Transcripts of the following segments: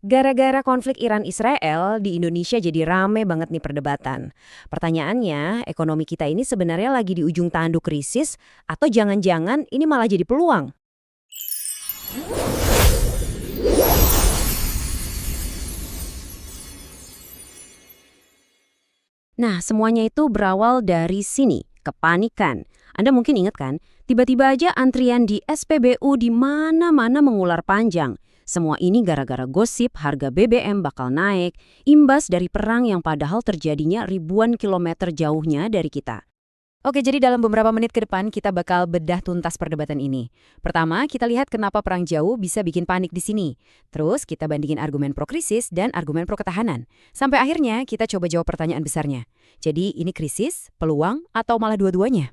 Gara-gara konflik Iran-Israel, di Indonesia jadi rame banget nih perdebatan. Pertanyaannya, ekonomi kita ini sebenarnya lagi di ujung tanduk krisis atau jangan-jangan ini malah jadi peluang? Nah, semuanya itu berawal dari sini, kepanikan. Anda mungkin ingat kan, tiba-tiba aja antrian di SPBU di mana-mana mengular panjang. Semua ini gara-gara gosip harga BBM bakal naik, imbas dari perang yang padahal terjadinya ribuan kilometer jauhnya dari kita. Oke, jadi dalam beberapa menit ke depan kita bakal bedah tuntas perdebatan ini. Pertama, kita lihat kenapa perang jauh bisa bikin panik di sini. Terus kita bandingin argumen pro-krisis dan argumen pro-ketahanan. Sampai akhirnya kita coba jawab pertanyaan besarnya. Jadi ini krisis, peluang, atau malah dua-duanya?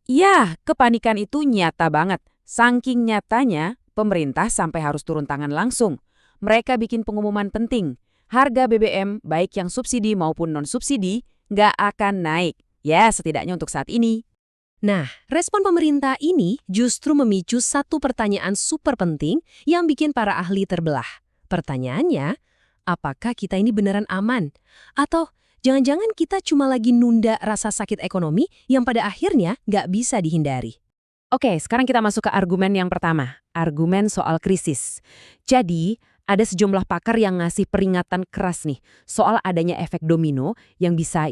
Ya, kepanikan itu nyata banget. Saking nyatanya, pemerintah sampai harus turun tangan langsung. Mereka bikin pengumuman penting. Harga BBM, baik yang subsidi maupun non-subsidi, nggak akan naik. Ya, setidaknya untuk saat ini. Nah, respon pemerintah ini justru memicu satu pertanyaan super penting yang bikin para ahli terbelah. Pertanyaannya, apakah kita ini beneran aman? Atau jangan-jangan kita cuma lagi nunda rasa sakit ekonomi yang pada akhirnya nggak bisa dihindari? Oke, sekarang kita masuk ke argumen yang pertama, argumen soal krisis. Jadi, ada sejumlah pakar yang ngasih peringatan keras nih soal adanya efek domino yang bisa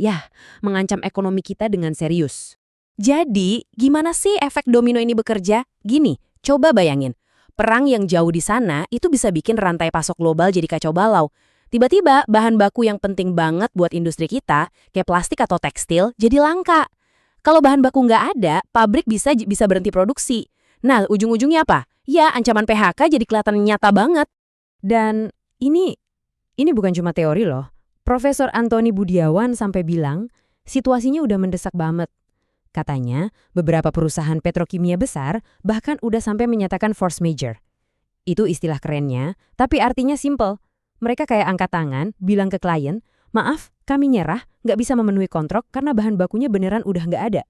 mengancam ekonomi kita dengan serius. Jadi, gimana sih efek domino ini bekerja? Gini, coba bayangin. Perang yang jauh di sana itu bisa bikin rantai pasok global jadi kacau balau. Tiba-tiba bahan baku yang penting banget buat industri kita, kayak plastik atau tekstil, jadi langka. Kalau bahan baku nggak ada, pabrik bisa berhenti produksi. Nah, ujung-ujungnya apa? Ya, ancaman PHK jadi kelihatan nyata banget. Dan ini bukan cuma teori loh. Profesor Antoni Budiawan sampai bilang, situasinya udah mendesak banget. Katanya, beberapa perusahaan petrokimia besar bahkan udah sampai menyatakan force majeure. Itu istilah kerennya, tapi artinya simple. Mereka kayak angkat tangan, bilang ke klien, maaf, kami nyerah, nggak bisa memenuhi kontrak karena bahan bakunya beneran udah nggak ada.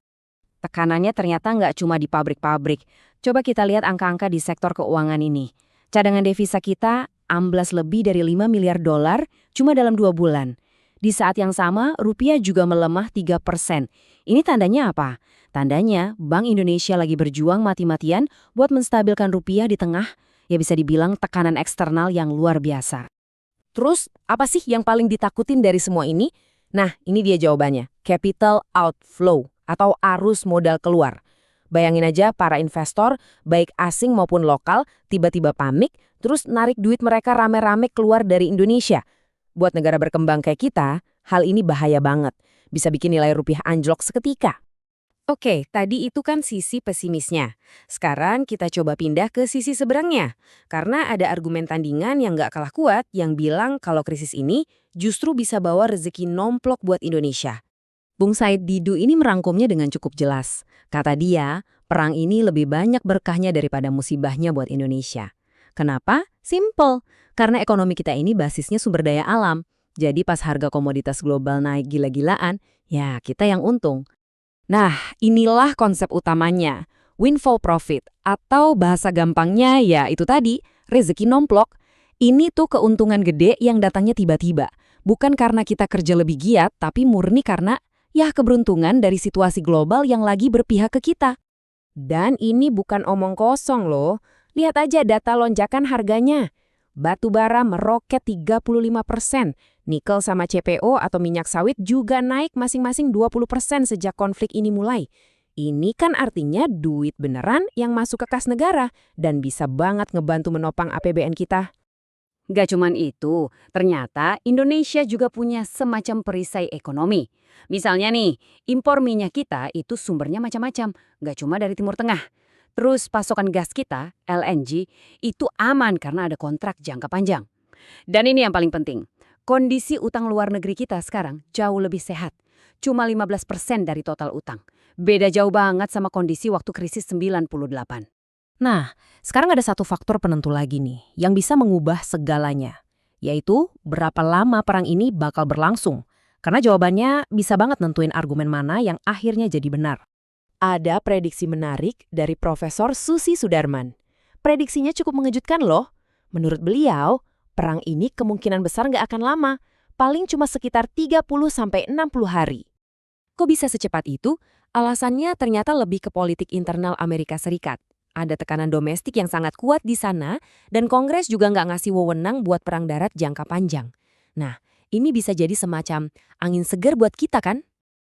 Tekanannya ternyata nggak cuma di pabrik-pabrik. Coba kita lihat angka-angka di sektor keuangan ini. Cadangan devisa kita amblas lebih dari 5 miliar dolar cuma dalam 2 bulan. Di saat yang sama, rupiah juga melemah 3%. Ini tandanya apa? Tandanya Bank Indonesia lagi berjuang mati-matian buat menstabilkan rupiah di tengah, ya bisa dibilang tekanan eksternal yang luar biasa. Terus, apa sih yang paling ditakutin dari semua ini? Nah, ini dia jawabannya. Capital outflow atau arus modal keluar. Bayangin aja para investor, baik asing maupun lokal, tiba-tiba panik, terus narik duit mereka rame-rame keluar dari Indonesia. Buat negara berkembang kayak kita, hal ini bahaya banget. Bisa bikin nilai rupiah anjlok seketika. Oke, tadi itu kan sisi pesimisnya. Sekarang kita coba pindah ke sisi seberangnya. Karena ada argumen tandingan yang nggak kalah kuat yang bilang kalau krisis ini justru bisa bawa rezeki nomplok buat Indonesia. Bung Said Didu ini merangkumnya dengan cukup jelas. Kata dia, perang ini lebih banyak berkahnya daripada musibahnya buat Indonesia. Kenapa? Simple. Karena ekonomi kita ini basisnya sumber daya alam. Jadi pas harga komoditas global naik gila-gilaan, ya kita yang untung. Nah, inilah konsep utamanya. Windfall profit atau bahasa gampangnya ya itu tadi, rezeki nomplok. Ini tuh keuntungan gede yang datangnya tiba-tiba. Bukan karena kita kerja lebih giat, tapi murni karena keberuntungan dari situasi global yang lagi berpihak ke kita. Dan ini bukan omong kosong loh. Lihat aja data lonjakan harganya. Batu bara meroket 35%. Nikel sama CPO atau minyak sawit juga naik masing-masing 20% sejak konflik ini mulai. Ini kan artinya duit beneran yang masuk ke kas negara dan bisa banget ngebantu menopang APBN kita. Gak cuman itu, ternyata Indonesia juga punya semacam perisai ekonomi. Misalnya nih, impor minyak kita itu sumbernya macam-macam, gak cuma dari Timur Tengah. Terus pasokan gas kita, LNG, itu aman karena ada kontrak jangka panjang. Dan ini yang paling penting, kondisi utang luar negeri kita sekarang jauh lebih sehat. Cuma 15% dari total utang. Beda jauh banget sama kondisi waktu krisis 98. Nah, sekarang ada satu faktor penentu lagi nih, yang bisa mengubah segalanya. Yaitu, berapa lama perang ini bakal berlangsung. Karena jawabannya bisa banget nentuin argumen mana yang akhirnya jadi benar. Ada prediksi menarik dari Profesor Susi Sudarman. Prediksinya cukup mengejutkan loh. Menurut beliau, perang ini kemungkinan besar nggak akan lama, paling cuma sekitar 30-60 hari. Kok bisa secepat itu? Alasannya ternyata lebih ke politik internal Amerika Serikat. Ada tekanan domestik yang sangat kuat di sana, dan Kongres juga nggak ngasih wewenang buat perang darat jangka panjang. Nah, ini bisa jadi semacam angin segar buat kita kan?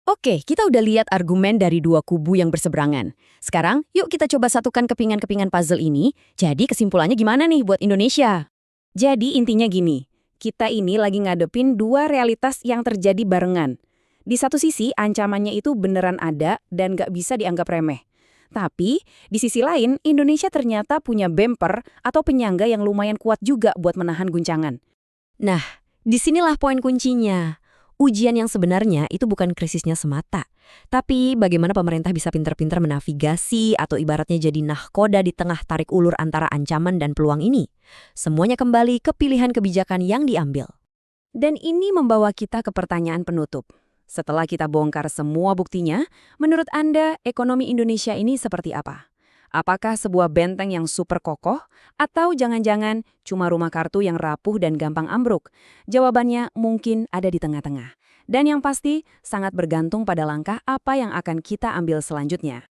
Oke, kita udah lihat argumen dari dua kubu yang berseberangan. Sekarang, yuk kita coba satukan kepingan-kepingan puzzle ini. Jadi kesimpulannya gimana nih buat Indonesia? Jadi intinya gini, kita ini lagi ngadepin dua realitas yang terjadi barengan. Di satu sisi, ancamannya itu beneran ada dan nggak bisa dianggap remeh. Tapi, di sisi lain, Indonesia ternyata punya bumper atau penyangga yang lumayan kuat juga buat menahan guncangan. Nah, disinilah poin kuncinya. Ujian yang sebenarnya itu bukan krisisnya semata, tapi bagaimana pemerintah bisa pintar-pintar menavigasi atau ibaratnya jadi nahkoda di tengah tarik ulur antara ancaman dan peluang ini. Semuanya kembali ke pilihan kebijakan yang diambil. Dan ini membawa kita ke pertanyaan penutup. Setelah kita bongkar semua buktinya, menurut Anda ekonomi Indonesia ini seperti apa? Apakah sebuah benteng yang super kokoh atau jangan-jangan cuma rumah kartu yang rapuh dan gampang ambruk? Jawabannya mungkin ada di tengah-tengah. Dan yang pasti sangat bergantung pada langkah apa yang akan kita ambil selanjutnya.